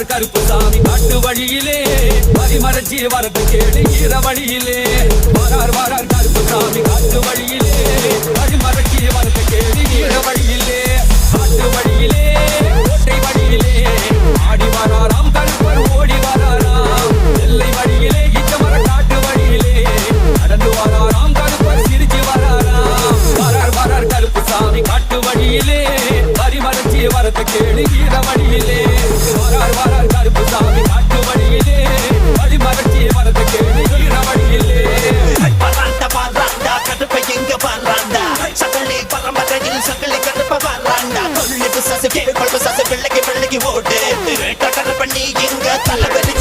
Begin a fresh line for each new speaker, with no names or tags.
வரார் கருப்புசாமி காட்டு வழியிலே பரிமறைச்சி வரது கேடு ஈர வழியிலே வரார் கருப்புசாமி காட்டு வழியிலே பரிமறைச்சி வரது கேடு ஈர வழியிலே காட்டு வழியிலே கோட்டை வழியிலே ஆடி வராராம் கருப்பர் ஓடி வராராம் எல்லை வழியிலே இச்சமர காட்டு வழியிலே நடந்து வராராம் கருப்பர் சிரிச்சு வராராம் வரார் கருப்புசாமி காட்டு வழியிலே பரிமறைச்சி வரது கேடு ஈர வழியிலே வரார் கருப்புசாமி காட்டு வழியிலே பரிமறைச்சி வரது கேடு ஈர வழியிலே
பாராண்டா கடுப்பை எங்க பாராண்டா சகலே பரம்பரையில் சகலே கடுப்ப பாராண்டா கொள்ளுக்கு சசு கேள்வி சசு வெள்ளக்கு ஓடு கடுப்பண்ணி எங்க தலைவரி